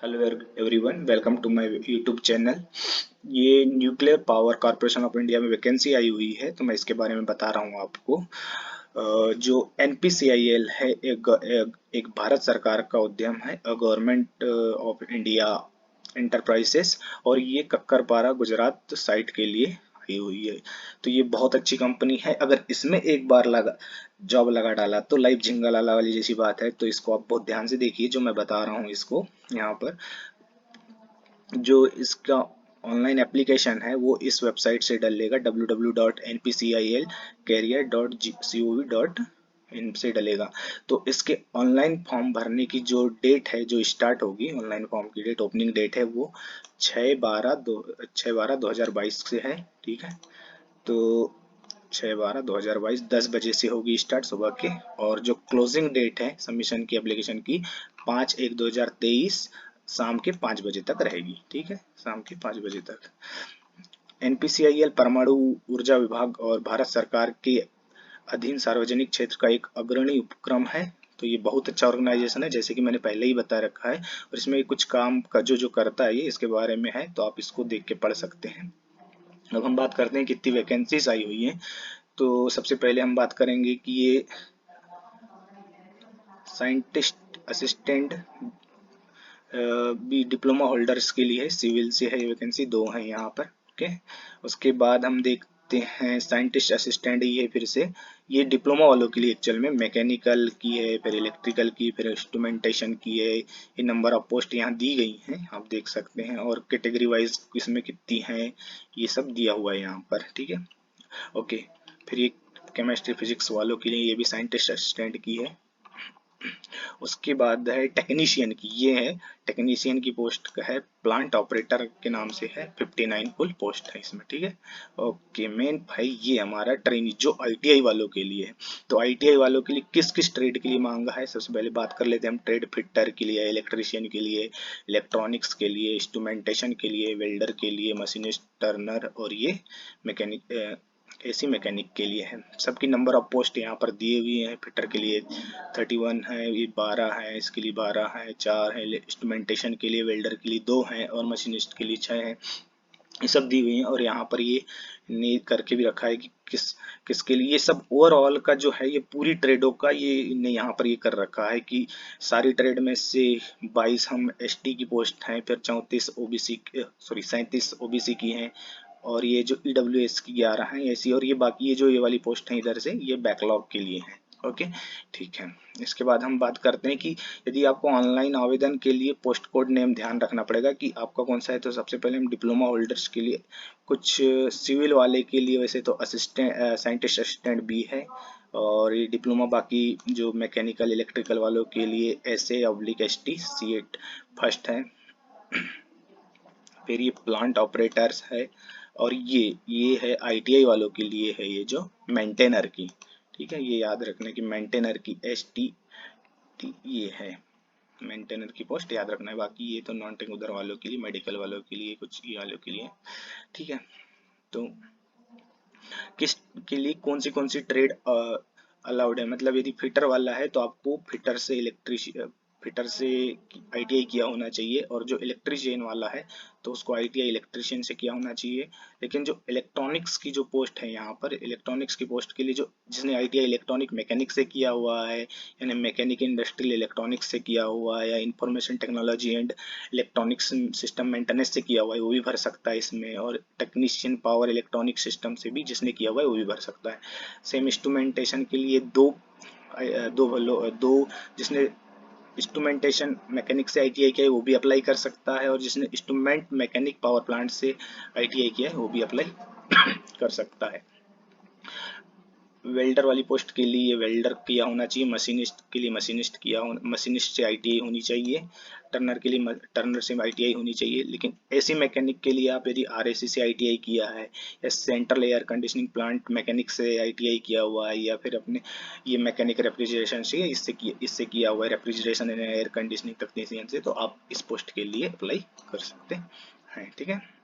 Hello everyone, welcome to my YouTube channel. ये nuclear power corporation of India में vacancy आई हुई है, तो मैं इसके बारे में बता रहा हूँ आपको। जो NPCIL है, एक भारत सरकार का उद्यम है, गवर्नमेंट ऑफ इंडिया इंटरप्राइजेस, और ये कक्करपारा गुजरात साइट के लिए आई हुई है। तो ये बहुत अच्छी कंपनी है। अगर इसमें एक बार लगा जॉब लगा डाला तो लाइफ झिंगालाला वाली जैसी बात है। तो इसको आप बहुत ध्यान से देखिए जो मैं बता रहा हूँ इसको। यहाँ पर जो इसका ऑनलाइन एप्लीकेशन है वो इस वेबसाइट से डलेगा, www.npcil-career.gov.in से डलेगा। तो इसके ऑनलाइन फॉर्म भरने की जो डेट है, जो स्टार्ट होगी ऑनलाइन फॉर्म की डेट, ओपनिंग डेट है वो 6/12/2022 से है। ठीक है, तो 6/12/2022 10 बजे से होगी स्टार्ट सुबह के। और जो क्लोजिंग डेट है सबमिशन की एप्लीकेशन की, 5/1/2023 शाम के 5 बजे तक रहेगी। ठीक है, शाम के 5 बजे तक। NPCIL परमाणु ऊर्जा विभाग और भारत सरकार के अधीन सार्वजनिक क्षेत्र का एक अग्रणी उपक्रम है। तो ये बहुत अच्छा ऑर्गेनाइजेशन है, जैसे कि मैंने पहले ही बता रखा है। और इसमें कुछ काम का जो जो करता है ये इसके बारे में है, तो आप इसको देख के पढ़ सकते हैं। अब हम बात करते हैं कितनी वैकेंसीज आई हुई हैं। तो सबसे पहले हम बात करेंगे कि ये साइंटिस्ट असिस्टेंट भी डिप्लोमा होल्डर्स के लिए सिविल से है, वैकेंसी दो है यहाँ पर। ओके, उसके बाद हम देखते हैं साइंटिस्ट असिस्टेंट, ये फिर से ये डिप्लोमा वालों के लिए एक्चुअल में मैकेनिकल की है, फिर इलेक्ट्रिकल की, फिर इंस्ट्रूमेंटेशन की है। ये नंबर ऑफ पोस्ट यहाँ दी गई हैं, आप देख सकते हैं। और कैटेगरी वाइज इसमें कितनी है ये सब दिया हुआ है यहाँ पर। ठीक है, ओके। फिर ये केमिस्ट्री फिजिक्स वालों के लिए ये भी साइंटिस्ट असिस्टेंट की है। उसके बाद है टेक्नीशियन की, ये है टेक्नीशियन की पोस्ट का है, प्लांट ऑपरेटर के नाम से है। 59 कुल पोस्ट है इसमें। ठीक है, ओके। मेन भाई ये हमारा ट्रेनी जो ITI वालों के लिए है। तो ITI वालों के लिए किस किस ट्रेड के लिए मांगा है, सबसे पहले बात कर लेते हैं हम। ट्रेड फिटर के लिए, इलेक्ट्रीशियन के लिए, इलेक्ट्रॉनिक्स के लिए, इंस्ट्रूमेंटेशन के लिए, वेल्डर के लिए, मशीनिस्ट, टर्नर, और ये मैकेनिक AC मैकेनिक के लिए है। सबकी नंबर ऑफ पोस्ट यहाँ पर दिए हुए हैं। फिटर के लिए 31 है, ये 12 है, इसके लिए 12 है, 4 है, इंस्ट्रूमेंटेशन के लिए, वेल्डर के लिए 2 है, और मशीनिस्ट के लिए 6 है। ये सब दी हुई हैं। और यहाँ पर ये नीड करके भी रखा है कि किसके लिए। ये सब ओवरऑल का जो है, ये पूरी ट्रेडों का ये इन्हें यहाँ पर ये कर रखा है कि सारी ट्रेड में से 22 हम ST की पोस्ट हैं, फिर 34 OBC, सॉरी 37 OBC की हैं, और ये जो EWS की 11 है ऐसी। और ये बाकी ये जो ये वाली पोस्ट है इधर से, ये बैकलॉग के लिए है। ओके, ठीक है। इसके बाद हम बात करते हैं कि यदि आपको ऑनलाइन आवेदन के लिए पोस्ट कोड नेम ध्यान रखना पड़ेगा कि आपका कौन सा है। तो सबसे पहले हम डिप्लोमा होल्डर्स के लिए, कुछ सिविल वाले के लिए वैसे तो असिस्टेंट साइंटिस्ट असिस्टेंट भी है। और ये डिप्लोमा बाकी जो मैकेनिकल इलेक्ट्रिकल वालों के लिए SA/ST C8 फर्स्ट है। फिर ये प्लांट ऑपरेटर्स है। और ये है ITI वालों के लिए है, ये जो मेंटेनर की। ठीक है, ये याद रखना कि मेंटेनर की ST ये है मेंटेनर की पोस्ट, याद रखना है। बाकी ये तो नॉन टेक उधर वालों के लिए, मेडिकल वालों के लिए, कुछ ये वालों के लिए। ठीक है, तो किस के लिए कौन सी ट्रेड अलाउड है, मतलब यदि फिटर वाला है तो आपको फिटर से ITI किया होना चाहिए। और जो इलेक्ट्रीशियन वाला है तो उसको ITI इलेक्ट्रीशियन से किया होना चाहिए। लेकिन जो इलेक्ट्रॉनिक्स की जो पोस्ट है यहाँ पर, इलेक्ट्रॉनिक्स की पोस्ट के लिए जो जिसने ITI इलेक्ट्रॉनिक मैकेनिक से किया हुआ है, यानी मैकेनिक इंडस्ट्रियल इलेक्ट्रॉनिक्स से किया हुआ है, या information technology and electronics system maintenance से किया हुआ है, वो भी भर सकता है इसमें। और टेक्नीशियन पावर इलेक्ट्रॉनिक सिस्टम से भी जिसने किया हुआ है वो भी भर सकता है। सेम इंस्ट्रूमेंटेशन के लिए दो जिसने इंस्ट्रूमेंटेशन मैकेनिक से ITI किया है वो भी अप्लाई कर सकता है, और जिसने इंस्ट्रूमेंट मैकेनिक पावर प्लांट से ITI किया है वो भी अप्लाई कर सकता है। वेल्डर वाली पोस्ट के लिए वेल्डर किया होना चाहिए। मशीनिस्ट के लिए मशीनिस्ट से ITI होनी चाहिए। टर्नर के लिए टर्नर से ITI होनी चाहिए। लेकिन AC मैकेनिक के लिए आप यदि RAC से ITI किया है, या central air conditioning plant mechanic से ITI किया हुआ है, या फिर अपने ये मैकेनिक रेफ्रिजरेशन से इससे किया हुआ है, refrigeration and air conditioning technician से, तो आप इस पोस्ट के लिए अप्लाई कर सकते हैं। ठीक है,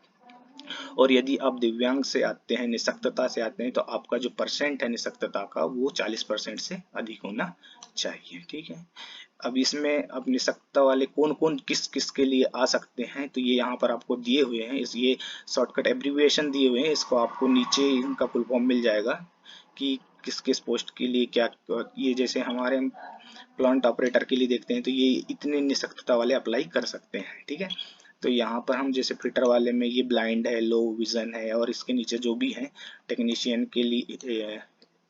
और यदि आप दिव्यांग से आते हैं, निशक्तता से आते हैं, तो आपका जो परसेंट है निशक्तता का वो 40% से अधिक होना चाहिए। ठीक है, अब इसमें अब निषक्तता वाले कौन कौन किस किस के लिए आ सकते हैं, तो ये यहाँ पर आपको दिए हुए हैं, इस ये शॉर्टकट एब्रीविएशन दिए हुए हैं, इसको आपको नीचे इनका फुल फॉर्म मिल जाएगा कि किस किस पोस्ट के लिए क्या। ये जैसे हमारे प्लांट ऑपरेटर के लिए देखते हैं तो ये इतने निषक्तता वाले अप्लाई कर सकते हैं, ठीक है। तो यहाँ पर हम जैसे फिटर वाले में ये ब्लाइंड है, लो विजन है, और इसके नीचे जो भी है टेक्नीशियन के लिए,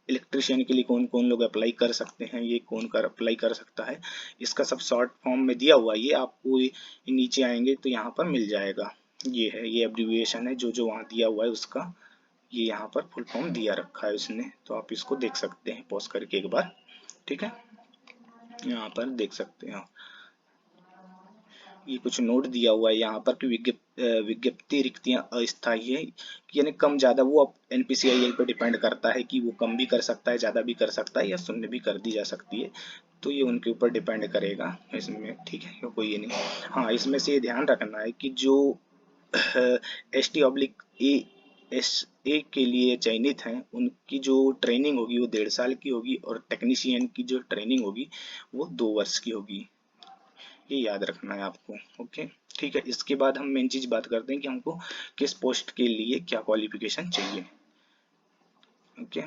इलेक्ट्रिशियन के लिए कौन कौन लोग अप्लाई कर सकते हैं, ये कौन कर अप्लाई कर सकता है, इसका सब शॉर्ट फॉर्म में दिया हुआ है। ये आपको नीचे आएंगे तो यहाँ पर मिल जाएगा, ये है, ये एब्रीविएशन है, जो जो वहाँ दिया हुआ है उसका ये यहाँ पर फुल फॉर्म दिया रखा है उसने, तो आप इसको देख सकते हैं पॉज करके एक बार, ठीक है। यहाँ पर देख सकते हैं ये कुछ नोट दिया हुआ है यहाँ पर कि विज्ञप्ति रिक्तियां अस्थायी है, यानी कम ज्यादा वो अब एनपीसीआईएल पे डिपेंड करता है कि वो कम भी कर सकता है, ज्यादा भी कर सकता है, या शून्य भी कर दी जा सकती है, तो ये उनके ऊपर डिपेंड करेगा इसमें, ठीक है, कोई ये नहीं। हाँ, इसमें से ये ध्यान रखना है कि जो ST/A SA के लिए चयनित हैं उनकी जो ट्रेनिंग होगी वो 1.5 साल की होगी, और टेक्नीशियन की जो ट्रेनिंग होगी वो 2 वर्ष की होगी, ये याद रखना है आपको। ओके, ठीक है। इसके बाद हम मेन चीज बात करते हैं कि हमको किस पोस्ट के लिए क्या क्वालिफिकेशन चाहिए। ओके,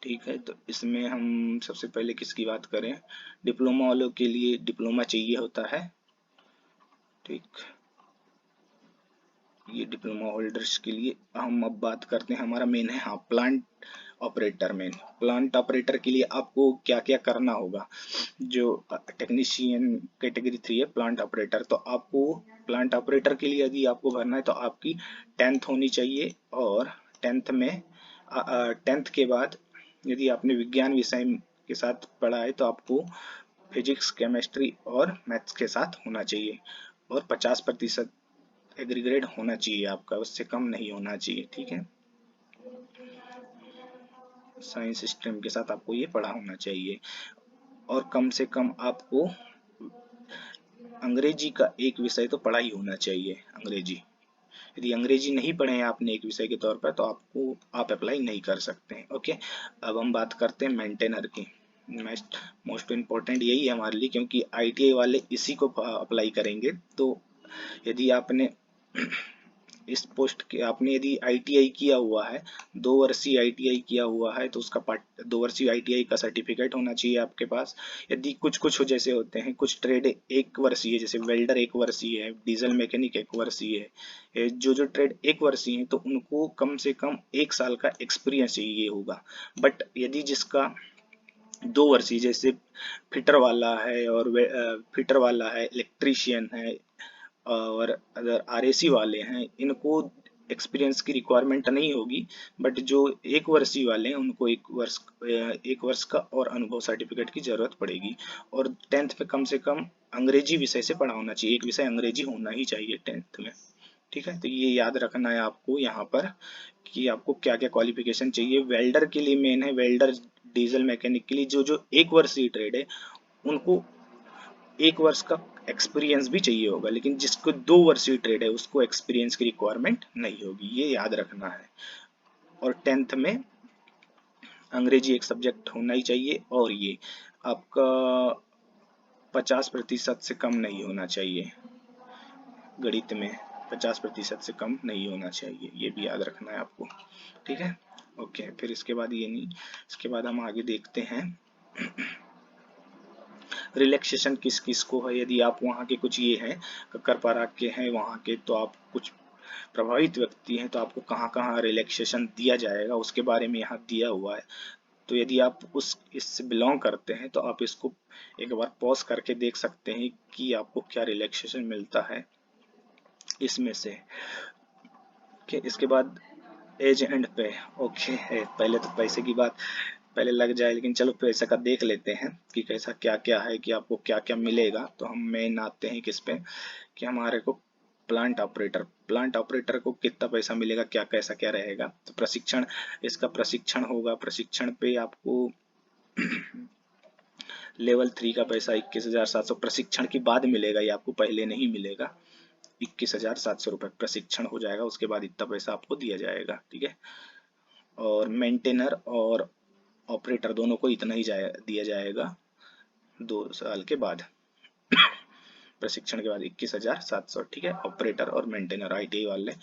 ठीक है। तो इसमें हम सबसे पहले किसकी बात करें, डिप्लोमा वालों के लिए डिप्लोमा चाहिए होता है, ठीक, ये डिप्लोमा होल्डर्स के लिए। हम अब बात करते हैं, हमारा मेन है हाँ plant operator. Main plant operator के लिए आपको क्या क्या करना होगा, जो टेक्नीशियन कैटेगरी 3 है प्लांट ऑपरेटर, तो आपको प्लांट ऑपरेटर के लिए यदि आपको भरना है तो आपकी 10th होनी चाहिए, और 10th में 10th के बाद यदि आपने विज्ञान विषय के साथ पढ़ा है तो आपको फिजिक्स, केमिस्ट्री और मैथ्स के साथ होना चाहिए, और 50% एग्रीग्रेड होना चाहिए आपका, उससे कम नहीं होना चाहिए, ठीक है। साइंस स्ट्रीम के साथ आपको ये पढ़ा होना चाहिए, और कम से कम आपको अंग्रेजी का एक विषय तो पढ़ा ही होना चाहिए, अंग्रेजी। यदि अंग्रेजी नहीं पढ़े हैं आपने एक विषय के तौर पर तो आप अप्लाई नहीं कर सकते हैं। ओके, अब हम बात करते हैं मेंटेनर की। मोस्ट इम्पोर्टेंट यही है हमारे लिए, क्योंकि ITI वाले इसी को अप्लाई करेंगे। तो यदि आपने इस पोस्ट के आपने यदि ITI किया हुआ है, 2 वर्षीय ITI किया हुआ है, तो उसका 2 वर्षीय ITI का सर्टिफिकेट होना चाहिए आपके पास। यदि कुछ कुछ जैसे होते हैं, कुछ ट्रेड 1 वर्षीय, जैसे वेल्डर 1 वर्षीय है, डीजल मैकेनिक 1 वर्षीय है, जो जो ट्रेड 1 वर्षीय है तो उनको कम से कम 1 साल का एक्सपीरियंस चाहिए होगा। बट यदि जिसका 2 वर्षीय, जैसे फिटर वाला है, और फिटर वाला है, इलेक्ट्रीशियन है, और अगर RAC वाले हैं, इनको एक्सपीरियंस की रिक्वायरमेंट नहीं होगी। बट जो 1 वर्षीय वाले हैं उनको 1 वर्ष का और अनुभव सर्टिफिकेट की जरूरत पड़ेगी, और 10th में कम से कम अंग्रेजी विषय से पढ़ा होना चाहिए, एक विषय अंग्रेजी होना ही चाहिए 10th में, ठीक है। तो ये याद रखना है आपको यहाँ पर कि आपको क्या क्या क्वालिफिकेशन चाहिए। वेल्डर के लिए मेन है, वेल्डर, डीजल मैकेनिक के लिए जो जो 1 वर्षीय ट्रेड है उनको 1 वर्ष का एक्सपीरियंस भी चाहिए होगा, लेकिन जिसको 2 वर्षीय ट्रेड है उसको एक्सपीरियंस की रिक्वायरमेंट नहीं होगी, ये याद रखना है। और 10th में अंग्रेजी एक सब्जेक्ट होना ही चाहिए, और ये आपका 50% से कम नहीं होना चाहिए, गणित में 50% से कम नहीं होना चाहिए, ये भी याद रखना है आपको, ठीक है। ओके, फिर इसके बाद ये नहीं, इसके बाद हम आगे देखते हैं रिलैक्सेशन किस किस को है। यदि आप वहाँ के कुछ ये हैं, कक्करपारा के हैं वहाँ के, तो आप कुछ प्रभावित व्यक्ति हैं तो आपको कहाँ कहाँ रिलैक्सेशन दिया जाएगा उसके बारे में यहाँ दिया हुआ है। तो यदि आप उस इससे बिलोंग करते हैं तो आप इसको एक बार पॉज करके देख सकते हैं कि आपको क्या रिलैक्सेशन मिलता है इसमें से। ओके, इसके बाद एज एंड पे। ओके है, पहले तो पैसे की बात पहले लग जाए, लेकिन चलो पैसे का देख लेते हैं कि कैसा क्या क्या है, कि आपको क्या क्या मिलेगा। तो हम मेन आते हैं किस पे, कि हमारे को प्लांट ऑपरेटर को कितना पैसा मिलेगा, क्या कैसा क्या रहेगा। तो प्रशिक्षण, इसका प्रशिक्षण होगा, प्रशिक्षण पे आपको लेवल 3 का पैसा 21,700 प्रशिक्षण के बाद मिलेगा, ये आपको पहले नहीं मिलेगा। 21,700 रुपये प्रशिक्षण हो जाएगा, उसके बाद इतना पैसा आपको दिया जाएगा, ठीक है। और मेंटेनर और ऑपरेटर दोनों को इतना ही दिया जाएगा। 2 साल के बाद प्रशिक्षण के बाद 21,700, ठीक है। ऑपरेटर और मेंटेनर, ITI वाले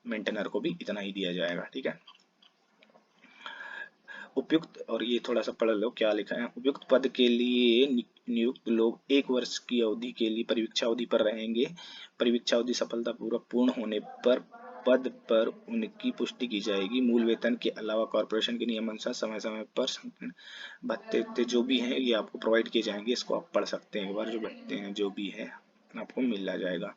मेंटेनर को भी इतना ही दिया जाएगा, ठीक है। उपयुक्त, और ये थोड़ा सा पढ़ लो क्या लिखा है। उपयुक्त पद के लिए नियुक्त लोग 1 वर्ष की अवधि के लिए परीक्षा अवधि पर रहेंगे। परीक्षा अवधि सफलतापूर्वक पूर्ण होने पर पद पर उनकी पुष्टि की जाएगी। मूल वेतन के अलावा कॉर्पोरेशन के नियमानुसार समय समय पर भत्ते जो भी हैं ये आपको प्रोवाइड किए जाएंगे। इसको आप पढ़ सकते हैं एक बार, जो भत्ते हैं जो भी है आपको मिल जाएगा।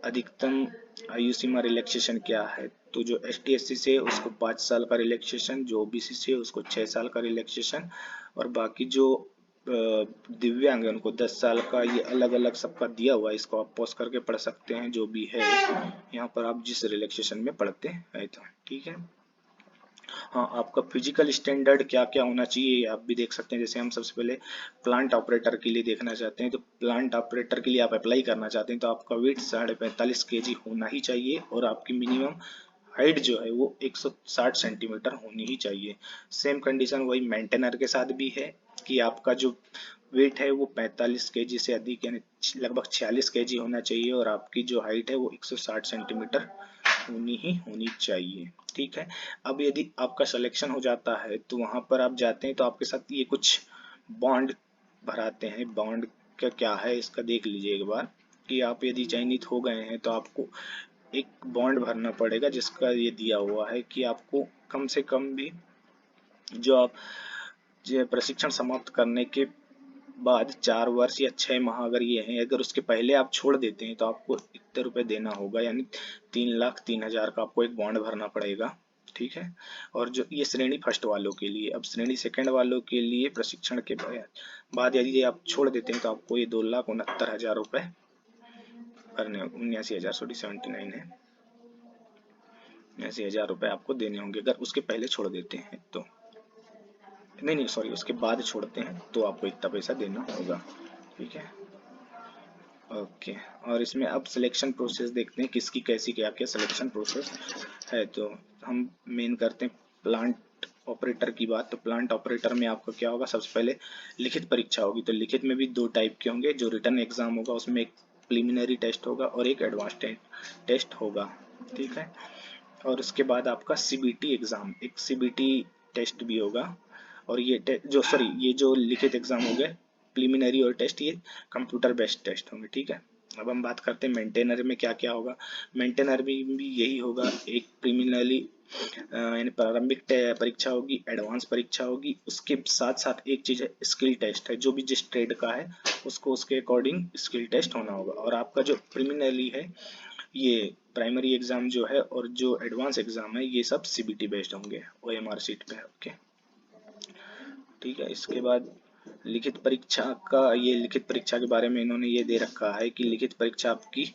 अधिकतम आयु सीमा रिलैक्सेशन क्या है, तो जो ST SC से उसको 5 साल का रिलैक्सेशन, जो OBC से उसको 6 साल का रिलैक्सेशन, और बाकी जो दिव्यांग है उनको 10 साल का, ये अलग अलग सबका दिया हुआ है। इसको आप पॉज करके पढ़ सकते हैं जो भी है यहाँ पर, आप जिस रिलैक्सेशन में पढ़ते हैं तो, ठीक है। हाँ, आपका फिजिकल स्टैंडर्ड क्या क्या होना चाहिए आप भी देख सकते हैं। जैसे हम सबसे पहले प्लांट ऑपरेटर के लिए देखना चाहते हैं, तो प्लांट ऑपरेटर के लिए आप अप्लाई करना चाहते हैं तो आपका वेट 45.5 kg होना ही चाहिए, और आपकी मिनिमम हाइट जो है वो 160 सेंटीमीटर होनी ही चाहिए। सेम कंडीशन वही मेंटेनर के साथ भी है कि आपका जो वेट है वो 45 kg से अधिक यानी लगभग 46 kg होना चाहिए, और आपकी जो हाइट है वो 160 सेंटीमीटर होनी ही होनी चाहिए, ठीक है। अब यदि आपका सिलेक्शन हो जाता है तो वहां पर आप जाते हैं तो आपके साथ ये कुछ बॉन्ड भराते हैं। बॉन्ड का क्या है इसका देख लीजिए एक बार, कि आप यदि चयनित हो गए हैं तो आपको एक बॉन्ड भरना पड़ेगा, जिसका ये दिया हुआ है कि आपको कम से कम भी जो आप जो प्रशिक्षण समाप्त करने के बाद 4 वर्ष या 6 माह अगर ये है, अगर उसके पहले आप छोड़ देते हैं तो आपको इतने रुपए देना होगा, यानी 3,03,000 का आपको एक बॉन्ड भरना पड़ेगा, ठीक है। और जो ये श्रेणी फर्स्ट वालों के लिए, अब श्रेणी सेकंड वालों के लिए प्रशिक्षण के बाद यदि आप छोड़ देते हैं तो आपको ये 2,69,000 रुपए भरने, 79,000 सॉरी 79 है, 79,000 रुपए आपको देने होंगे अगर उसके पहले छोड़ देते हैं तो। नहीं नहीं सॉरी, उसके बाद छोड़ते हैं तो आपको इतना पैसा देना होगा, ठीक है। ओके, और इसमें अब सिलेक्शन प्रोसेस देखते हैं किसकी कैसी क्या क्या सिलेक्शन प्रोसेस है। तो हम मेन करते हैं प्लांट ऑपरेटर की बात। तो प्लांट ऑपरेटर में आपका क्या होगा, सबसे पहले लिखित परीक्षा होगी। तो लिखित में भी 2 टाइप के होंगे, जो रिटर्न एग्जाम होगा उसमें एक प्रिलिमिनरी टेस्ट होगा और एक एडवांस टेस्ट होगा, ठीक है। और उसके बाद आपका CBT एग्जाम, एक CBT टेस्ट भी होगा। और ये जो सॉरी ये जो लिखित एग्जाम हो गए प्रिलिमिनरी और टेस्ट, ये कंप्यूटर बेस्ड टेस्ट होंगे, ठीक है। अब हम बात करते हैं मेंटेनर में क्या क्या होगा। मेंटेनर में भी यही होगा, एक प्रिलिमिनरी यानी प्रारंभिक परीक्षा होगी, एडवांस परीक्षा होगी, उसके साथ साथ एक चीज है स्किल टेस्ट है। जो भी जिस ट्रेड का है उसको उसके अकॉर्डिंग स्किल टेस्ट होना होगा। और आपका जो प्रिलिमिनरी है ये प्राइमरी एग्जाम जो है, और जो एडवांस एग्जाम है ये सब CBT बेस्ड होंगे OMR सीट पे, ओके, ठीक है। इसके बाद लिखित परीक्षा का, ये लिखित परीक्षा के बारे में इन्होंने ये दे रखा है कि लिखित परीक्षा आपकी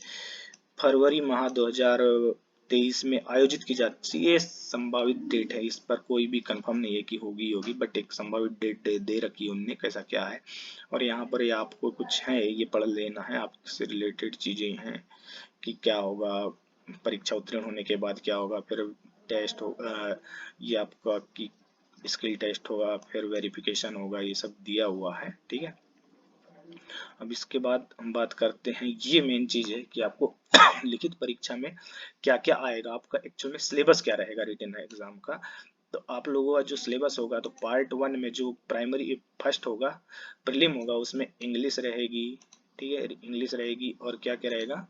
फरवरी माह 2023 में आयोजित की जाती है। ये संभावित डेट है, इस पर कोई भी कंफर्म नहीं है कि होगी, बट एक संभावित डेट दे रखी है उनने, कैसा क्या है। और यहाँ पर ये आपको कुछ है ये पढ़ लेना है, आपसे रिलेटेड चीजें हैं कि क्या होगा, परीक्षा उत्तीर्ण होने के बाद क्या होगा, फिर टेस्ट होगा, ये आपका कि स्किल टेस्ट होगा, फिर वेरिफिकेशन होगा, ये सब दिया हुआ है, ठीक है। अब इसके बाद हम बात करते हैं, ये मेन चीज है कि आपको लिखित परीक्षा में क्या क्या आएगा, आपका एक्चुअल में सिलेबस क्या रहेगा रिटन एग्जाम का। तो आप लोगों का जो सिलेबस होगा, तो पार्ट 1 में जो प्राइमरी फर्स्ट होगा प्रीलिम होगा उसमें इंग्लिश रहेगी, ठीक है, इंग्लिश रहेगी, और क्या क्या रहेगा,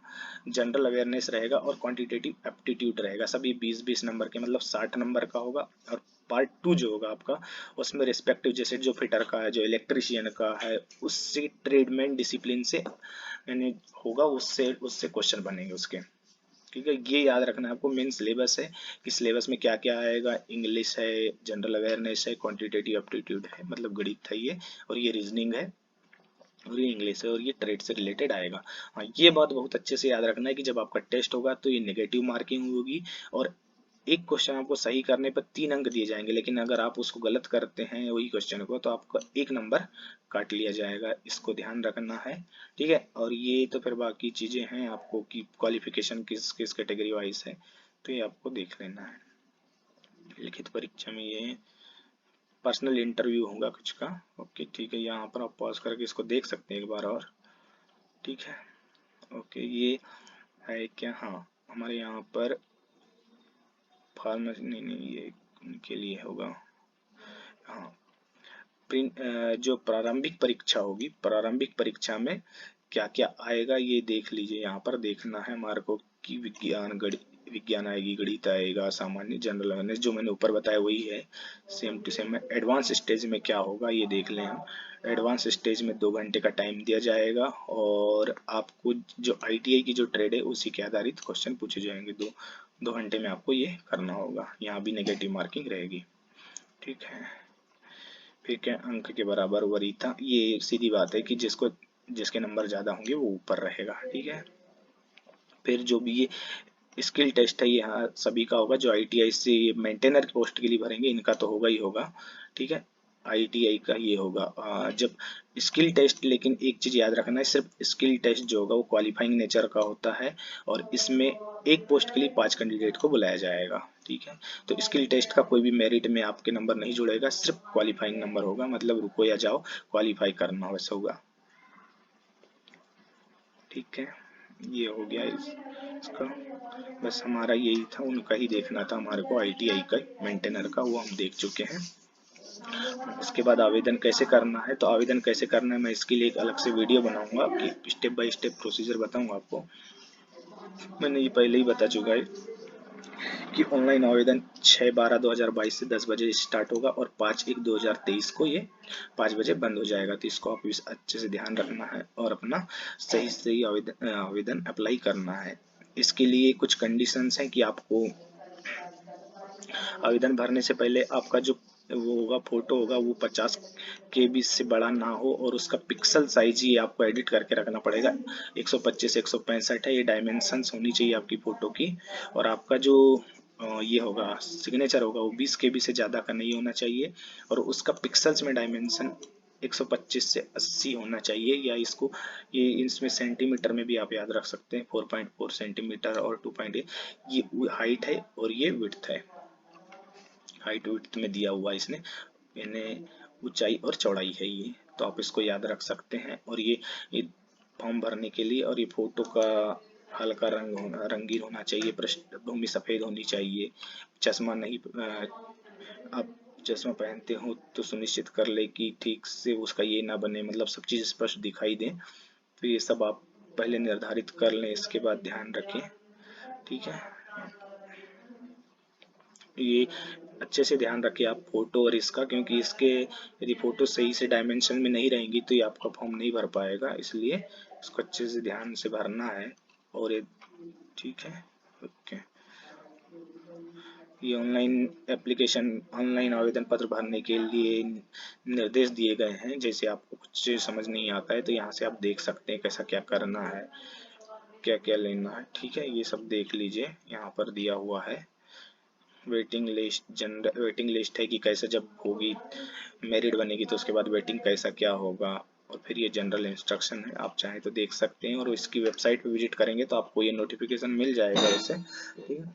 जनरल अवेयरनेस रहेगा, और क्वांटिटेटिव एप्टीट्यूड रहेगा। सभी 20-20 नंबर के, मतलब 60 नंबर का होगा। और पार्ट 2 जो होगा आपका, उसमें रिस्पेक्टिव जैसे जो फिटर का है, जो इलेक्ट्रिशियन का है, उससे ट्रेडमैन डिसिप्लिन से यानी होगा, उससे उससे क्वेश्चन बनेंगे उसके, ठीक है। ये याद रखना है आपको, मेन सिलेबस है कि सिलेबस में क्या क्या आएगा। इंग्लिश है, जनरल अवेयरनेस है, क्वांटिटेटिव एप्टीट्यूड है, मतलब गणित है ये, और ये रीजनिंग है, और ये इंग्लिश है, और ये ट्रेड से रिलेटेड आएगा। हाँ, ये बात बहुत अच्छे से याद रखना है कि जब आपका टेस्ट होगा तो ये नेगेटिव मार्किंग होगी, और एक क्वेश्चन आपको सही करने पर 3 अंक दिए जाएंगे, लेकिन अगर आप उसको गलत करते हैं वही क्वेश्चन को, तो आपका 1 नंबर काट लिया जाएगा। इसको ध्यान रखना है, ठीक है। और ये तो फिर बाकी चीजें हैं आपको कि क्वालिफिकेशन किस किस कैटेगरी वाइज है, तो ये आपको देख लेना है। लिखित परीक्षा में ये पर्सनल इंटरव्यू होगा कुछ का। ओके ठीक है, यहाँ पर आप पॉज करके इसको देख सकते हैं एक बार और। ठीक है, ओके ये है क्या, हाँ हमारे यहाँ पर फार्मेसी, नहीं नहीं ये उनके लिए होगा। हाँ, जो प्रारंभिक परीक्षा होगी, प्रारंभिक परीक्षा में क्या क्या आएगा ये देख लीजिए। यहाँ पर देखना है हमारे को कि विज्ञान आएगी, गणित आएगा, सामान्य जनरल अवेयरनेस जो मैंने ऊपर बताया वही है, same to same. Advance stage में क्या होगा ये देख लें हम। एडवांस स्टेज में 2 घंटे का टाइम दिया जाएगा और आपको जो ITI की जो ट्रेड है उसी के आधारित क्वेश्चन पूछे जाएंगे। 2 घंटे में आपको ये करना होगा। यहाँ भी नेगेटिव मार्किंग रहेगी। ठीक है, फिर क्या, अंक के बराबर वरीयता, ये सीधी बात है कि जिसके नंबर ज्यादा होंगे वो ऊपर रहेगा। ठीक है, फिर जो भी ये स्किल टेस्ट है ये यहाँ सभी का होगा। जो ITI से ये मेंटेनर पोस्ट के लिए भरेंगे इनका तो होगा ही होगा। ठीक है, ITI का ये होगा। जब स्किल टेस्ट, लेकिन एक चीज याद रखना है, सिर्फ स्किल टेस्ट जो होगा वो क्वालिफाइंग नेचर का होता है और इसमें एक पोस्ट के लिए 5 कैंडिडेट को बुलाया जाएगा। ठीक है, तो स्किल टेस्ट का कोई भी मेरिट में आपके नंबर नहीं जुड़ेगा, सिर्फ क्वालिफाइंग नंबर होगा, मतलब रुको या जाओ क्वालिफाई करना वैसा होगा। ठीक है, ये हो गया इसका। बस हमारा यही था, उनका ही देखना था हमारे को, ITI का मेंटेनर का, वो हम देख चुके हैं। इसके बाद आवेदन कैसे करना है, तो आवेदन कैसे करना है मैं इसके लिए एक अलग से वीडियो बनाऊंगा कि स्टेप बाय स्टेप प्रोसीजर बताऊंगा आपको। मैंने ये पहले ही बता चुका है कि ऑनलाइन आवेदन 6/12/2022 से 10 बजे स्टार्ट होगा और 5/1/2023 को ये 5 बजे बंद हो जाएगा। तो इसको आप अच्छे से ध्यान रखना है और अपना सही सही आवेदन अप्लाई करना है। इसके लिए कुछ कंडीशंस हैं कि आपको आवेदन भरने से पहले आपका जो वो होगा फोटो होगा वो 50 KB से बड़ा ना हो और उसका पिक्सल साइज ही आपको एडिट करके रखना पड़ेगा। 125 165 है ये डायमेंशंस होनी चाहिए आपकी फोटो की। और आपका जो ये होगा सिग्नेचर होगा वो 20 KB से ज़्यादा का नहीं होना चाहिए और उसका पिक्सल्स में डायमेंशन 125 से 80 होना चाहिए। या इसको ये इसमें सेंटीमीटर में भी आप याद रख सकते हैं, 4.4 सेंटीमीटर और 2.8 ये हाइट है और ये विड्थ है। हाइट विड्थ में दिया हुआ इसने, यानी ऊंचाई और चौड़ाई है ये, तो आप इसको याद रख सकते हैं। और ये फॉर्म भरने के लिए, और ये फोटो का हल्का रंगीन होना चाहिए, पृष्ठभूमि सफेद होनी चाहिए, चश्मा नहीं, आप चश्मा पहनते हो तो सुनिश्चित कर ले कि ठीक से उसका ये ना बने, मतलब सब चीज़ स्पष्ट दिखाई दे। तो ये सब आप पहले निर्धारित कर लें, इसके बाद ध्यान रखें। ठीक है, ये अच्छे से ध्यान रखिए आप फोटो और इसका, क्योंकि इसके यदि फोटो सही से डायमेंशन में नहीं रहेंगी तो ये आपका फॉर्म नहीं भर पाएगा, इसलिए इसको अच्छे से ध्यान से भरना है। और ये ठीक है, ओके। ये ऑनलाइन एप्लीकेशन, ऑनलाइन आवेदन पत्र भरने के लिए निर्देश दिए गए हैं। जैसे आपको कुछ समझ नहीं आता है तो यहाँ से आप देख सकते हैं कैसा क्या करना है, क्या क्या लेना है। ठीक है, ये सब देख लीजिए, यहाँ पर दिया हुआ है। Waiting list, general waiting list है कि कैसे जब होगी मेरिट बनेगी तो उसके बाद वेटिंग कैसा क्या होगा। और फिर ये जनरल इंस्ट्रक्शन है, आप चाहें तो देख सकते हैं और इसकी वेबसाइट पे विजिट करेंगे तो आपको ये नोटिफिकेशन मिल जाएगा इससे। ठीक है,